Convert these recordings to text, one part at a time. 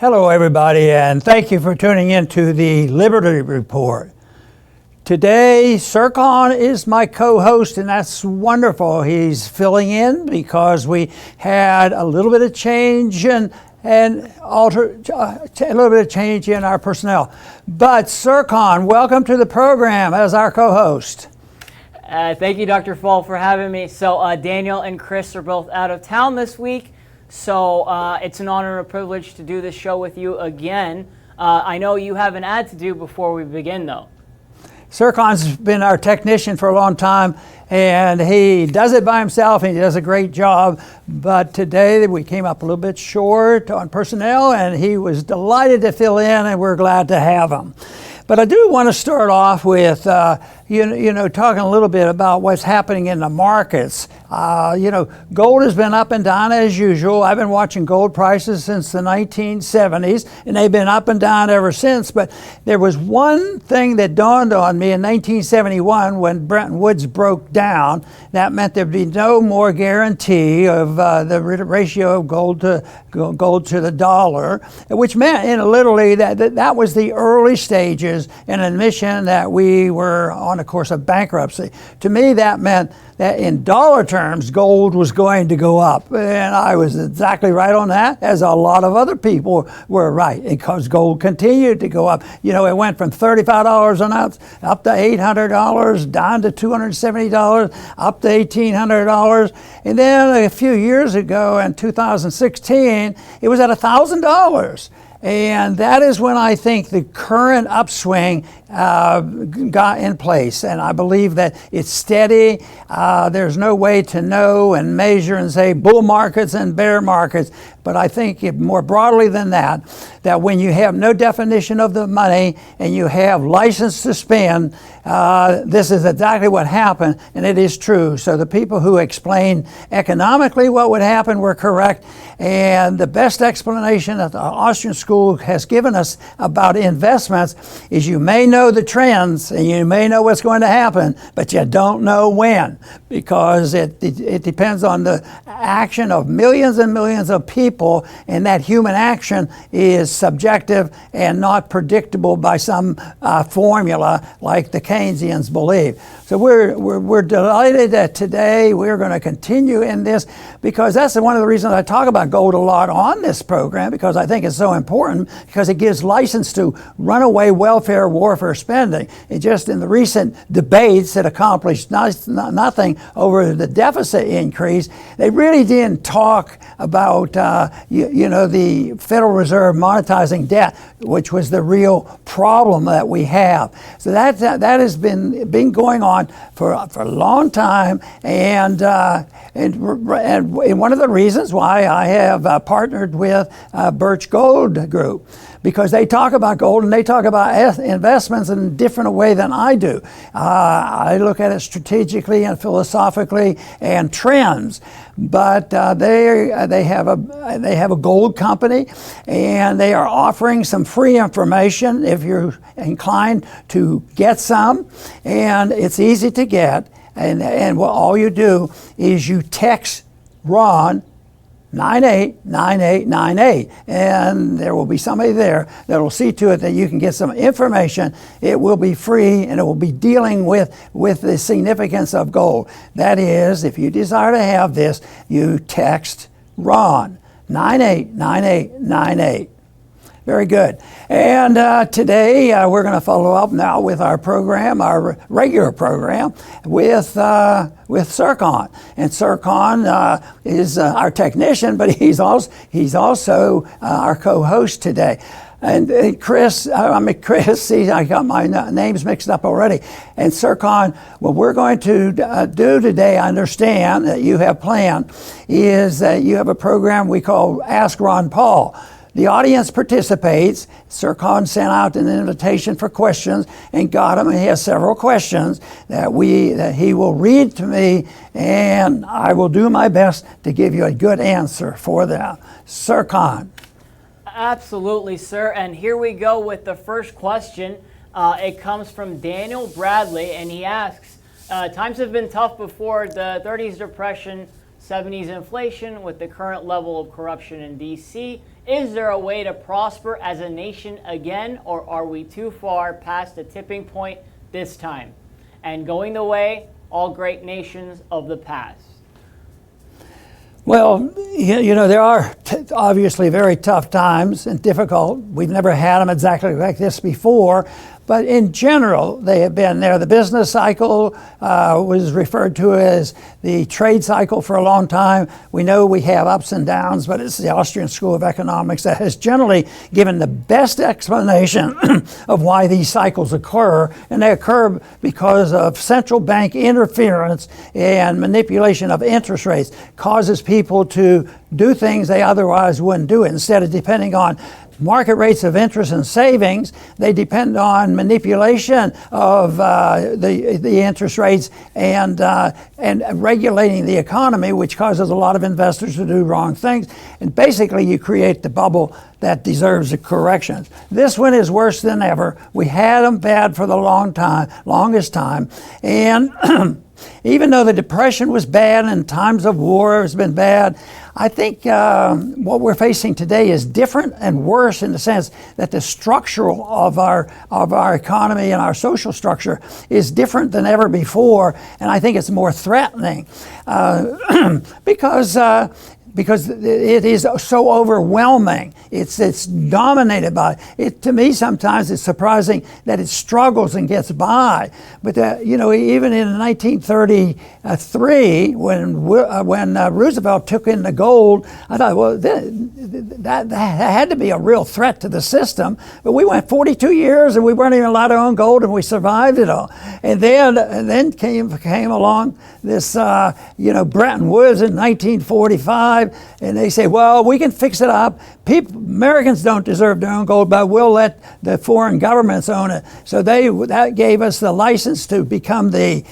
Hello, everybody, and thank you for tuning in to the Liberty Report. Today, Sircon is my co-host, and that's wonderful. He's filling in because we had a little bit of change a little bit of change in our personnel. But Sircon, welcome to the program as our co-host. Thank you, Dr. Fall, for having me. So Daniel and Chris are both out of town this week. So it's an honor and a privilege to do this show with you again. I know you have an ad to do before we begin, though. Sircon's been our technician for a long time, and he does it by himself, and he does a great job. But today we came up a little bit short on personnel, and he was delighted to fill in, and we're glad to have him. But I do want to start off with, talking a little bit about what's happening in the markets. Gold has been up and down as usual. I've been watching gold prices since the 1970s, and they've been up and down ever since. But there was one thing that dawned on me in 1971 when Bretton Woods broke down. That meant there'd be no more guarantee of the ratio of gold to the dollar, which meant, literally, that was the early stages and admission that we were on a course of bankruptcy. To me, that meant that in dollar terms, gold was going to go up. And I was exactly right on that, as a lot of other people were right, because gold continued to go up. It went from $35 an ounce up to $800, down to $270, up to $1,800. And then a few years ago, in 2016, it was at $1,000. And that is when I think the current upswing got in place. And I believe that it's steady. There's no way to know and measure and say bull markets and bear markets. But I think more broadly than that when you have no definition of the money and you have license to spend, this is exactly what happened, and it is true. So the people who explained economically what would happen were correct. And the best explanation that the Austrian school has given us about investments is you may know the trends and you may know what's going to happen, but you don't know when, because it depends on the action of millions and millions of people, and that human action is subjective and not predictable by some formula like the Keynesians believe. So we're delighted that today we're going to continue in this, because that's one of the reasons I talk about gold a lot on this program, because I think it's so important, because it gives license to runaway welfare warfare spending. It just in the recent debates that accomplished nothing over the deficit increase, they really didn't talk about the Federal Reserve monetizing debt, which was the real problem that we have. So that has been going on for a long time, and one of the reasons why I have partnered with Birch Gold Group, because they talk about gold and they talk about investments in a different way than I do. I look at it strategically and philosophically and trends. But they have a gold company, and they are offering some free information if you're inclined to get some, and it's easy to get. And what all you do is you text Ron 989898, and there will be somebody there that will see to it that you can get some information. It will be free, and it will be dealing with the significance of gold. That is, if you desire to have this, you text Ron 989898. Very good. And today we're going to follow up now with our program, our regular program, with Sircon. And Sircon is our technician, but he's also our co-host today. And Chris, see, I got my names mixed up already. And Sircon, what we're going to do today, I understand that you have planned, is that you have a program we call Ask Ron Paul. The audience participates. Sircon sent out an invitation for questions and got them. And he has several questions that he will read to me, and I will do my best to give you a good answer for them. Sircon. Absolutely, sir. And here we go with the first question. It comes from Daniel Bradley, and he asks, times have been tough before the 30s depression, 70s inflation. With the current level of corruption in D.C., Is there a way to prosper as a nation again, or are we too far past the tipping point this time and going the way all great nations of the past? Well, there are obviously very tough times and difficult. We've never had them exactly like this before, but in general, they have been there. The business cycle was referred to as the trade cycle for a long time. We know we have ups and downs, but it's the Austrian School of Economics that has generally given the best explanation of why these cycles occur, and they occur because of central bank interference and manipulation of interest rates causes people to do things they otherwise wouldn't do. Instead of depending on market rates of interest and savings, they depend on manipulation of the interest rates and regulating the economy, which causes a lot of investors to do wrong things. And basically, you create the bubble that deserves a correction. This one is worse than ever. We had them bad for the longest time, and even though the Depression was bad and times of war has been bad, I think what we're facing today is different and worse in the sense that the structural of our economy and our social structure is different than ever before, and I think it's more threatening because it is so overwhelming. It's dominated by it. To me, sometimes it's surprising that it struggles and gets by. But even in 1933, when Roosevelt took in the gold, I thought, well, that had to be a real threat to the system. But we went 42 years and we weren't even allowed to own gold, and we survived it all. And then came along this Bretton Woods in 1945. And they say, well, we can fix it up. Americans don't deserve to own gold, but we'll let the foreign governments own it. So that gave us the license to become the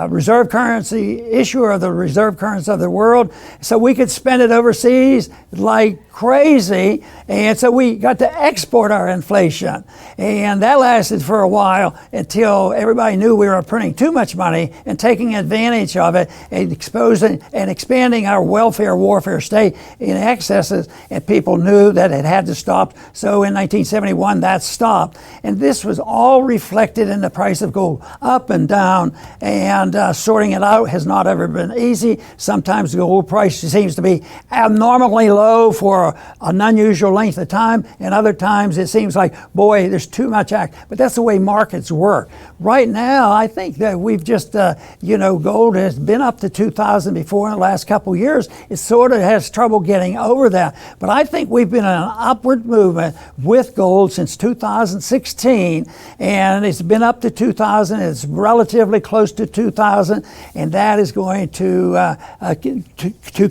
reserve currency issuer of the reserve currency of the world. So we could spend it overseas like crazy, and so we got to export our inflation, and that lasted for a while until everybody knew we were printing too much money and taking advantage of it and exposing and expanding our welfare warfare state in excesses, and people knew that it had to stop. So in 1971 that stopped, and this was all reflected in the price of gold, up and down, and sorting it out has not ever been easy. Sometimes the gold price seems to be abnormally low for an unusual length of time, and other times it seems like, boy, there's too much act. But that's the way markets work. Right now, I think that we've just, gold has been up to 2,000 before in the last couple of years. It sort of has trouble getting over that. But I think we've been in an upward movement with gold since 2016, and it's been up to 2,000. It's relatively close to 2,000, and that is going to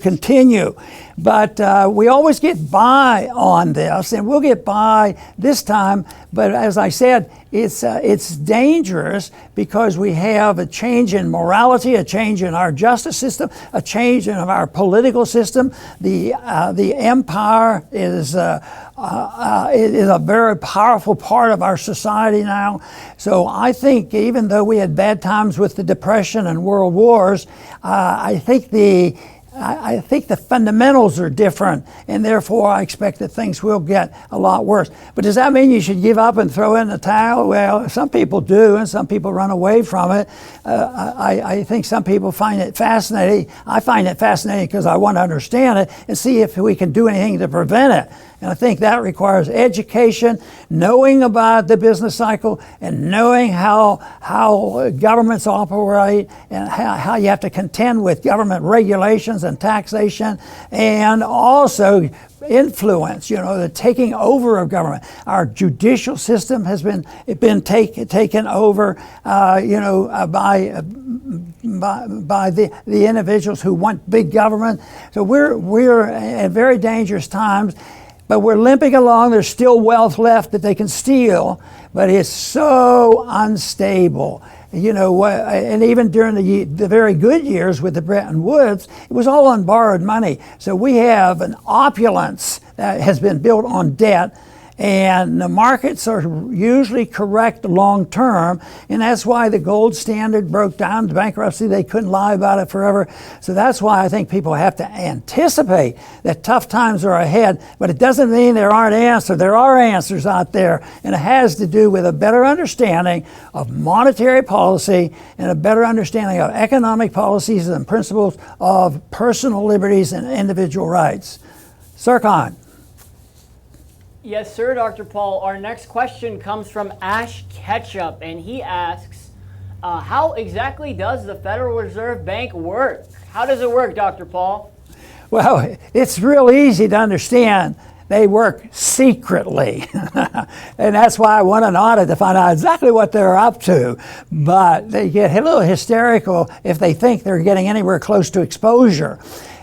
continue. But we always get by on this, and we'll get by this time. But as I said, it's dangerous because we have a change in morality, a change in our justice system, a change in our political system. The empire is a very powerful part of our society now. So I think even though we had bad times with the Depression and World Wars, I think the fundamentals are different, and therefore I expect that things will get a lot worse. But does that mean you should give up and throw in the towel? Well, some people do, and some people run away from it. I think some people find it fascinating. I find it fascinating because I want to understand it and see if we can do anything to prevent it. And I think that requires education, knowing about the business cycle, and knowing how governments operate, and how you have to contend with government regulations and taxation, and also influence, the taking over of government. Our judicial system has been taken over, by the individuals who want big government. So we're at very dangerous times. But we're limping along. There's still wealth left that they can steal, but it's so unstable. And even during the very good years with the Bretton Woods, it was all on borrowed money. So we have an opulence that has been built on debt, And the markets are usually correct long term, and that's why the gold standard broke down. The bankruptcy, they couldn't lie about it forever. So that's why I think people have to anticipate that tough times are ahead, but it doesn't mean there aren't answers. There are answers out there, and it has to do with a better understanding of monetary policy and a better understanding of economic policies and principles of personal liberties and individual rights. Sircon. Yes, sir, Dr. Paul. Our next question comes from Ash Ketchup, and he asks, how exactly does the Federal Reserve Bank work? How does it work, Dr. Paul? Well, it's real easy to understand. They work secretly. And that's why I want an audit to find out exactly what they're up to. But they get a little hysterical if they think they're getting anywhere close to exposure.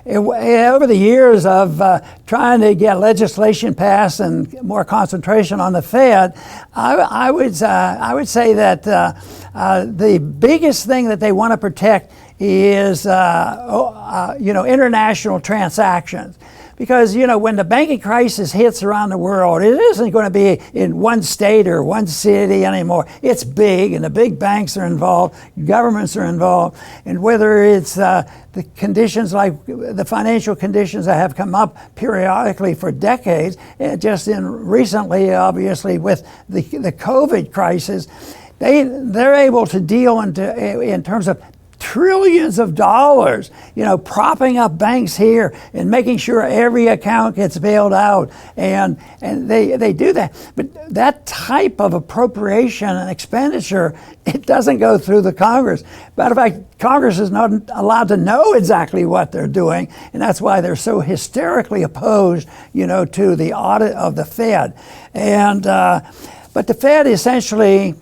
Over the years of trying to get legislation passed and more concentration on the Fed, I would say that the biggest thing that they want to protect is international transactions. Because, when the banking crisis hits around the world, it isn't going to be in one state or one city anymore. It's big, and the big banks are involved, governments are involved, and whether it's the conditions like the financial conditions that have come up periodically for decades, just recently, obviously, with the COVID crisis, they're able to deal in terms of trillions of dollars, propping up banks here and making sure every account gets bailed out. And they do that. But that type of appropriation and expenditure, it doesn't go through the Congress. Matter of fact, Congress is not allowed to know exactly what they're doing. And that's why they're so hysterically opposed, to the audit of the Fed. But the Fed essentially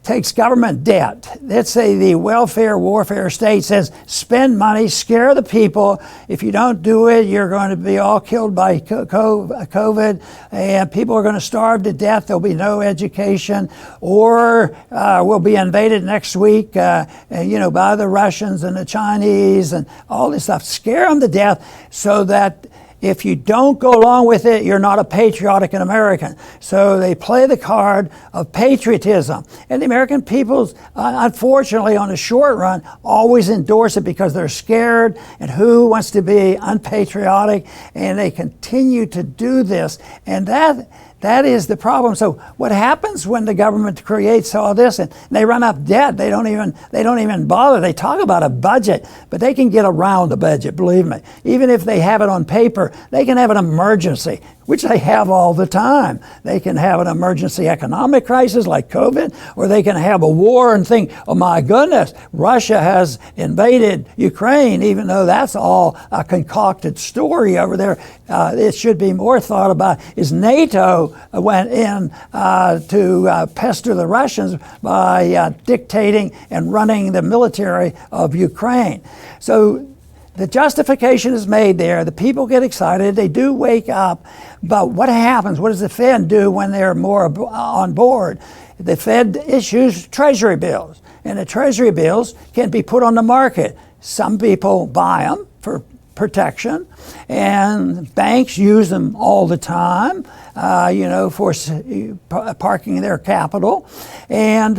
takes government debt. Let's say the welfare warfare state says, spend money, scare the people. If you don't do it, you're going to be all killed by COVID, and people are going to starve to death. There'll be no education, or we'll be invaded next week, by the Russians and the Chinese and all this stuff. Scare them to death so that if you don't go along with it, you're not a patriotic American. So they play the card of patriotism. And the American people, unfortunately, on the short run, always endorse it because they're scared. And who wants to be unpatriotic? And they continue to do this. And that is the problem. So what happens when the government creates all this and they run up debt? They don't even bother. They talk about a budget, but they can get around the budget, believe me. Even if they have it on paper, they can have an emergency, which they have all the time. They can have an emergency economic crisis like COVID, or they can have a war and think, oh my goodness, Russia has invaded Ukraine, even though that's all a concocted story over there. It should be more thought about is NATO went in to pester the Russians by dictating and running the military of Ukraine. So the justification is made there. The people get excited. They do wake up. But what happens? What does the Fed do when they're more on board? The Fed issues treasury bills. And the treasury bills can be put on the market. Some people buy them for protection, and banks use them all the time, for parking their capital. And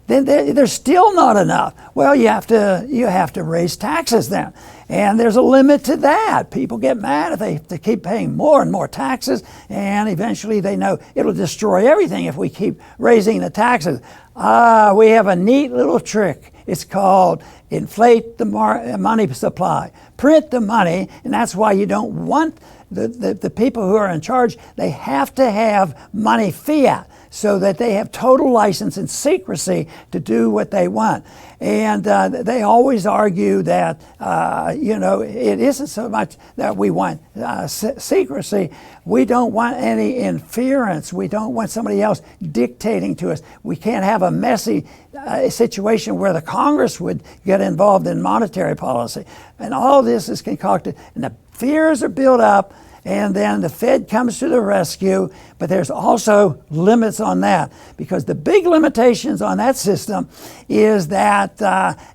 then there's still not enough. Well, you have to raise taxes then. And there's a limit to that. People get mad if they keep paying more and more taxes, and eventually they know it'll destroy everything if we keep raising the taxes. We have a neat little trick. It's called inflate the money supply. Print the money, and that's why you don't want the people who are in charge, they have to have money fiat so that they have total license and secrecy to do what they want. And they always argue that, it isn't so much that we want secrecy. We don't want any interference. We don't want somebody else dictating to us. We can't have a messy situation where the Congress would get involved in monetary policy. And all this is concocted, and the fears are built up. and then the Fed comes to the rescue, but there's also limits on that, because the big limitations on that system is that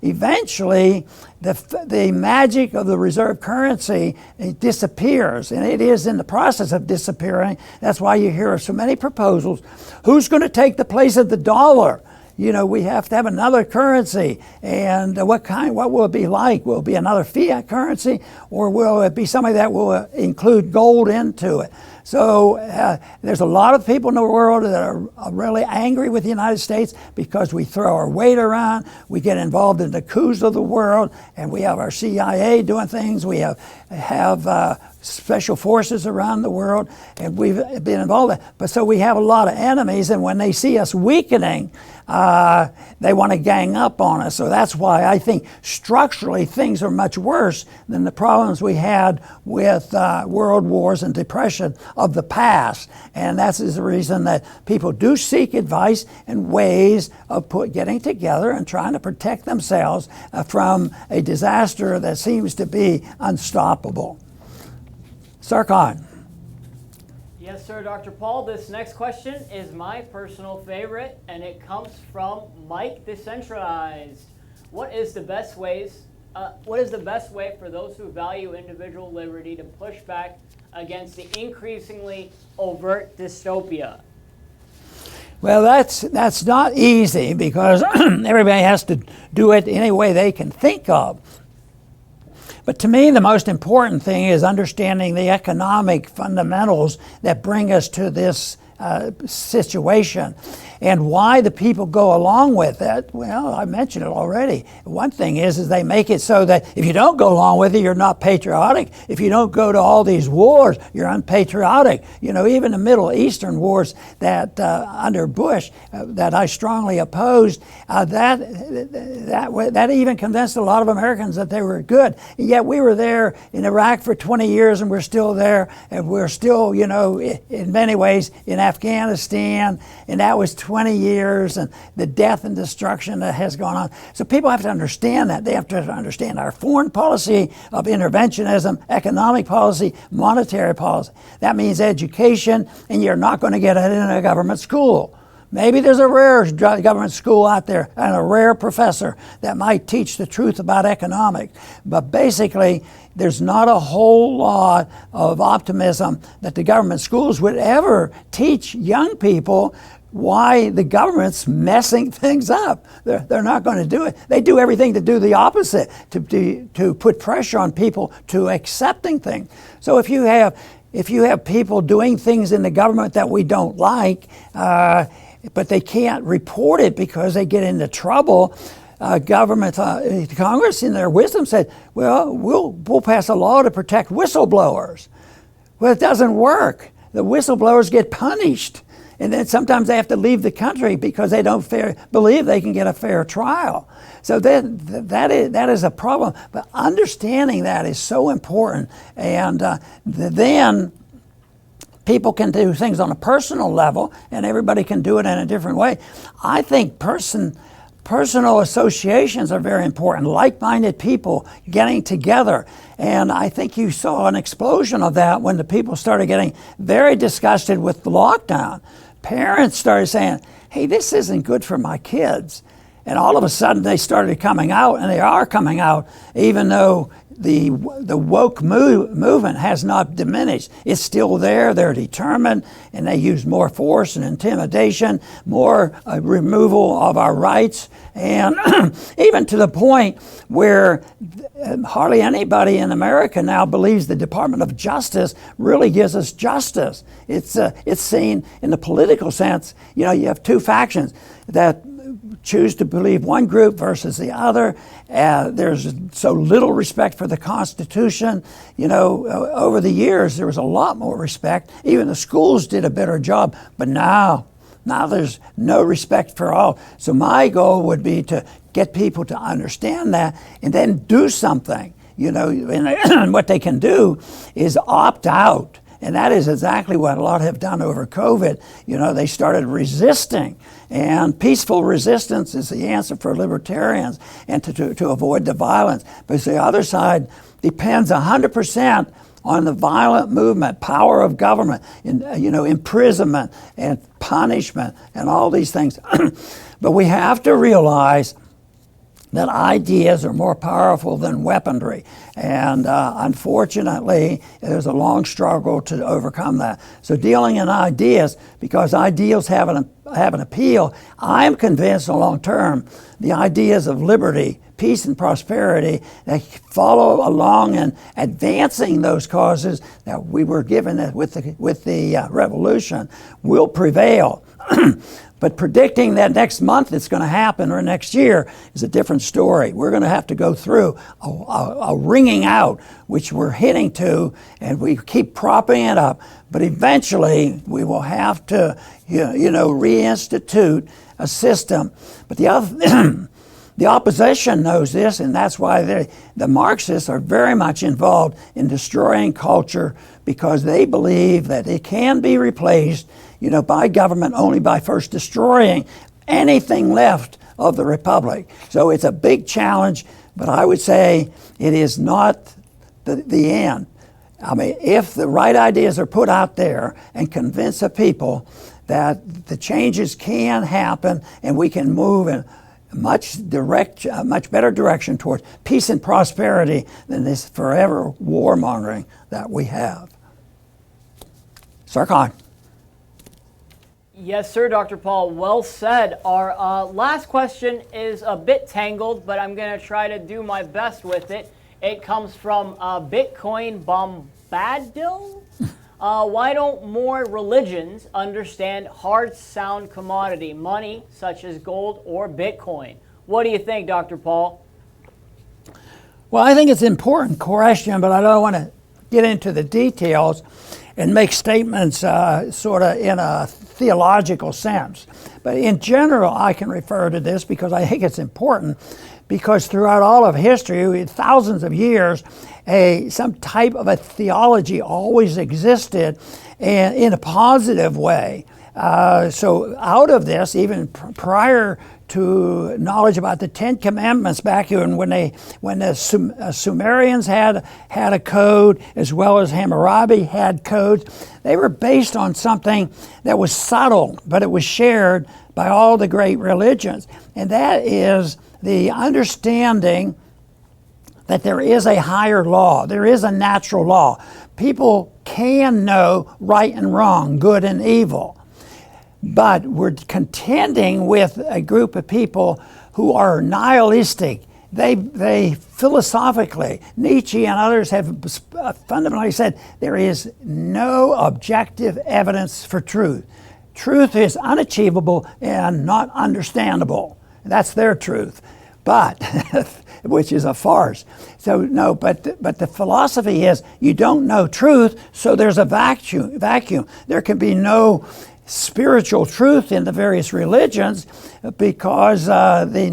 eventually the magic of the reserve currency, it disappears, and it is in the process of disappearing. That's why you hear of so many proposals. Who's going to take the place of the dollar? You know, we have to have another currency, and what will it be like? Will it be another fiat currency, or will it be something that will include gold into it? So there's a lot of people in the world that are really angry with the United States because we throw our weight around, we get involved in the coups of the world, and we have our CIA doing things, we have special forces around the world, and we've been involved. But so we have a lot of enemies, and when they see us weakening, they want to gang up on us. So that's why I think structurally things are much worse than the problems we had with world wars and depression of the past. And that's the reason that people do seek advice and ways of getting together and trying to protect themselves from a disaster that seems to be unstoppable. Sarkhan. Yes, sir, Dr. Paul. This next question is my personal favorite, and it comes from Mike Decentralized. What is the best way for those who value individual liberty to push back against the increasingly overt dystopia? Well, that's not easy, because everybody has to do it any way they can think of. But to me, the most important thing is understanding the economic fundamentals that bring us to this situation, and why the people go along with it. Well, I mentioned it already. One thing is they make it so that if you don't go along with it, you're not patriotic. If you don't go to all these wars, you're unpatriotic. You know, even the Middle Eastern wars that under Bush that I strongly opposed, that even convinced a lot of Americans that they were good. And yet we were there in Iraq for 20 years, and we're still there, and we're still, you know, in many ways in Afghanistan, and that was 20 years, and the death and destruction that has gone on. So people have to understand that. They have to understand our foreign policy of interventionism, economic policy, monetary policy. That means education, and you're not going to get it in a government school. Maybe there's a rare government school out there and a rare professor that might teach the truth about economics. But basically, there's not a whole lot of optimism that the government schools would ever teach young people why the government's messing things up. They're not going to do it. They do everything to do the opposite, to put pressure on people to accepting things. So if you have people doing things in the government that we don't like, but they can't report it because they get into trouble, Congress in their wisdom said, well, we'll pass a law to protect whistleblowers. Well, it doesn't work. The whistleblowers get punished, and then sometimes they have to leave the country because they don't believe they can get a fair trial. So that is a problem. But understanding that is so important, and then people can do things on a personal level, and everybody can do it in a different way. I think personal associations are very important, like-minded people getting together. And I think you saw an explosion of that when the people started getting very disgusted with the lockdown. Parents started saying, hey, this isn't good for my kids. And all of a sudden they started coming out, and they are coming out, even though the woke movement has not diminished. It's still there. They're determined, and they use more force and intimidation, more removal of our rights, and even to the point where hardly anybody in America now believes the Department of Justice really gives us justice. It's seen in the political sense. You know, you have two factions that choose to believe one group versus the other. There's so little respect for the Constitution. You know, over the years, there was a lot more respect. Even the schools did a better job. But now there's no respect for all. So my goal would be to get people to understand that and then do something. You know, and what they can do is opt out. And that is exactly what a lot have done over COVID. You know, they started resisting. And peaceful resistance is the answer for libertarians, and to avoid the violence. But the other side depends 100% on the violent movement, power of government, imprisonment and punishment and all these things. But we have to realize that ideas are more powerful than weaponry. And unfortunately, there's a long struggle to overcome that. So dealing in ideas, because ideals have an appeal, I'm convinced long term the ideas of liberty, peace and prosperity that follow along in advancing those causes that we were given with the revolution will prevail. But predicting that next month it's going to happen or next year is a different story. We're going to have to go through a wringing out, which we're hitting to, and we keep propping it up. But eventually we will have to, reinstitute a system. But the opposition knows this, and that's why the Marxists are very much involved in destroying culture, because they believe that it can be replaced by government only by first destroying anything left of the republic. So it's a big challenge, but I would say it is not the end. I mean, if the right ideas are put out there and convince the people that the changes can happen and we can move in a much better direction towards peace and prosperity than this forever warmongering that we have. Sarkhan. Yes, sir, Dr. Paul. Well said. Our last question is a bit tangled, but I'm going to try to do my best with it. It comes from Bitcoin Bombadil. Why don't more religions understand hard sound commodity, money such as gold or Bitcoin? What do you think, Dr. Paul? Well, I think it's an important question, but I don't want to get into the details and make statements sort of in a theological sense. But in general, I can refer to this because I think it's important, because throughout all of history, thousands of years, some type of a theology always existed, and in a positive way. So out of this, even prior to knowledge about the Ten Commandments, back when the Sumerians had a code, as well as Hammurabi had codes, they were based on something that was subtle, but it was shared by all the great religions. And that is the understanding that there is a higher law, there is a natural law. People can know right and wrong, good and evil. But we're contending with a group of people who are nihilistic. They philosophically, Nietzsche and others have fundamentally said there is no objective evidence for truth. Truth is unachievable and not understandable. That's their truth, but which is a farce. So no, but the philosophy is you don't know truth, so there's a vacuum. There can be no spiritual truth in the various religions because the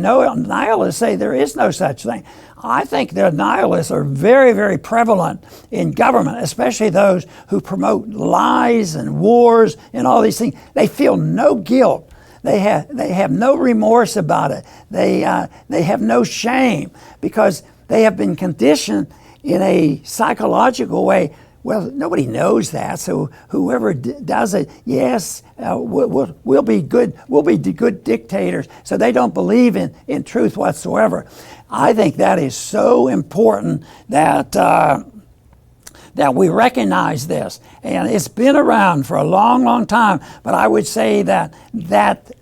nihilists say there is no such thing. I think the nihilists are very, very prevalent in government, especially those who promote lies and wars and all these things. They feel no guilt. They have no remorse about it. They have no shame because they have been conditioned in a psychological way. Well, nobody knows that, so whoever does it, yes, we'll be good. We'll be good dictators. So they don't believe in truth whatsoever. I think that is so important that that we recognize this, and it's been around for a long, long time. But I would say that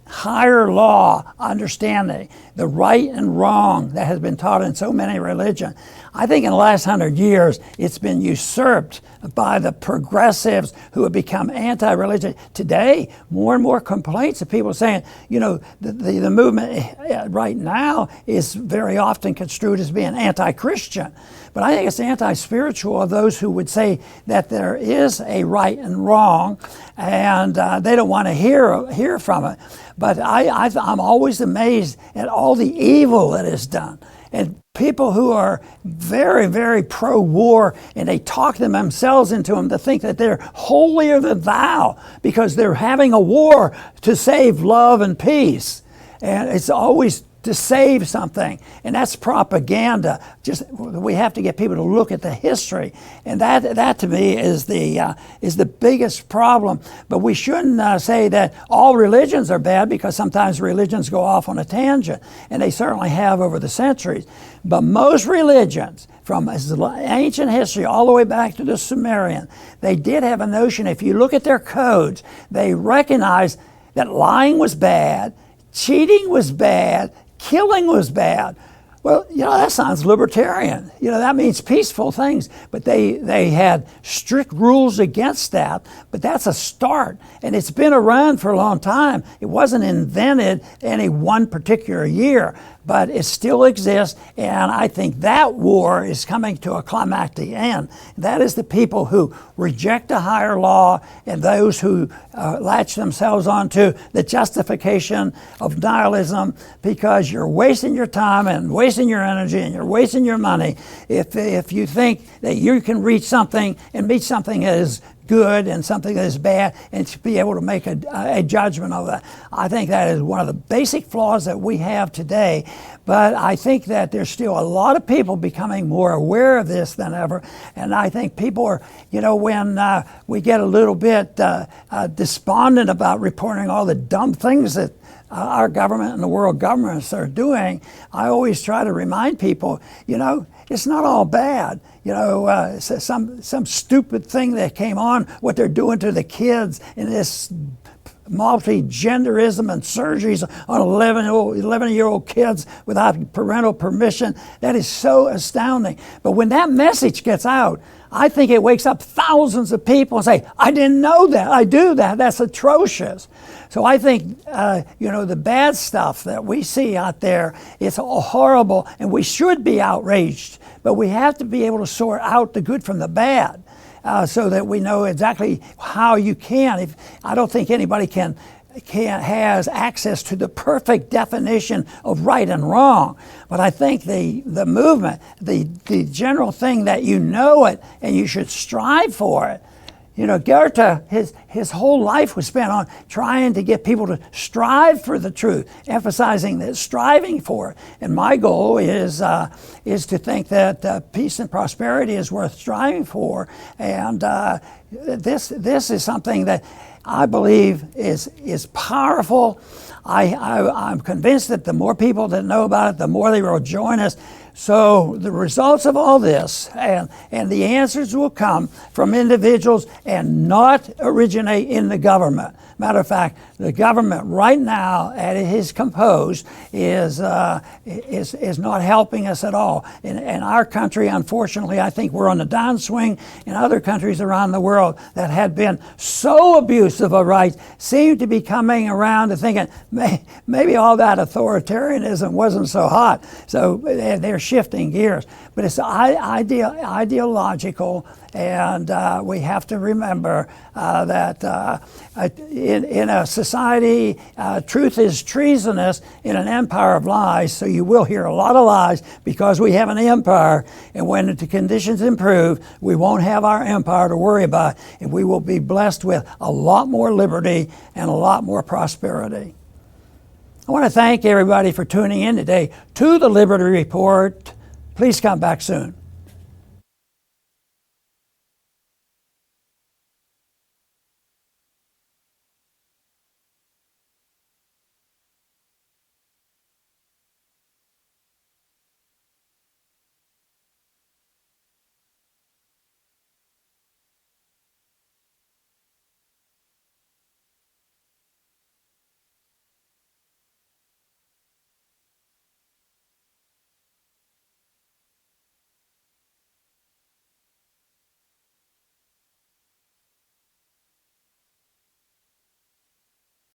higher law understanding, the right and wrong that has been taught in so many religions, I think in the last 100 years, it's been usurped by the progressives who have become anti-religion. Today, more and more complaints of people saying, the movement right now is very often construed as being anti-Christian. But I think it's anti-spiritual of those who would say that there is a right and wrong, and they don't want to hear from it. But I'm always amazed at all the evil that is done. And people who are very, very pro-war, and they talk themselves into them to think that they're holier than thou because they're having a war to save love and peace. And it's always to save something, and that's propaganda. Just we have to get people to look at the history, and that to me is the biggest problem. But we shouldn't say that all religions are bad, because sometimes religions go off on a tangent, and they certainly have over the centuries. But most religions, from ancient history all the way back to the Sumerian, they did have a notion. If you look at their codes, they recognized that lying was bad, cheating was bad, killing was bad. Well, that sounds libertarian. That means peaceful things. But they had strict rules against that. But that's a start. And it's been around for a long time. It wasn't invented any one particular year. But it still exists. And I think that war is coming to a climactic end. That is the people who reject a higher law, and those who latch themselves onto the justification of nihilism, because you're wasting your time and wasting your energy and you're wasting your money if you think that you can reach something and meet something that is good and something that is bad, and to be able to make a judgment of that. I think that is one of the basic flaws that we have today. But I think that there's still a lot of people becoming more aware of this than ever. And I think people are, when we get a little bit despondent about reporting all the dumb things that our government and the world governments are doing, I always try to remind people, it's not all bad. Some stupid thing that came on, what they're doing to the kids in this multi-genderism and surgeries on 11-year-old kids without parental permission, that is so astounding. But when that message gets out, I think it wakes up thousands of people and say, I didn't know that, I do that, that's atrocious. So I think, the bad stuff that we see out there, it's all horrible, and we should be outraged, but we have to be able to sort out the good from the bad, so that we know exactly how you can. I don't think anybody has access to the perfect definition of right and wrong, but I think the movement, the general thing that you know it and you should strive for it. Goethe, his whole life was spent on trying to get people to strive for the truth, emphasizing that striving for it. And my goal is to think that peace and prosperity is worth striving for. And this is something that I believe is powerful. I'm convinced that the more people that know about it, the more they will join us. So the results of all this and the answers will come from individuals and not originate in the government. Matter of fact, the government right now, as it is composed, is not helping us at all. In our country, unfortunately, I think we're on the downswing. In other countries around the world that had been so abusive of rights seem to be coming around to thinking maybe all that authoritarianism wasn't so hot. So they're shifting gears. But it's ideological, and we have to remember that in a society, truth is treasonous in an empire of lies. So you will hear a lot of lies because we have an empire, and when the conditions improve, we won't have our empire to worry about, and we will be blessed with a lot more liberty and a lot more prosperity. I want to thank everybody for tuning in today to the Liberty Report. Please come back soon.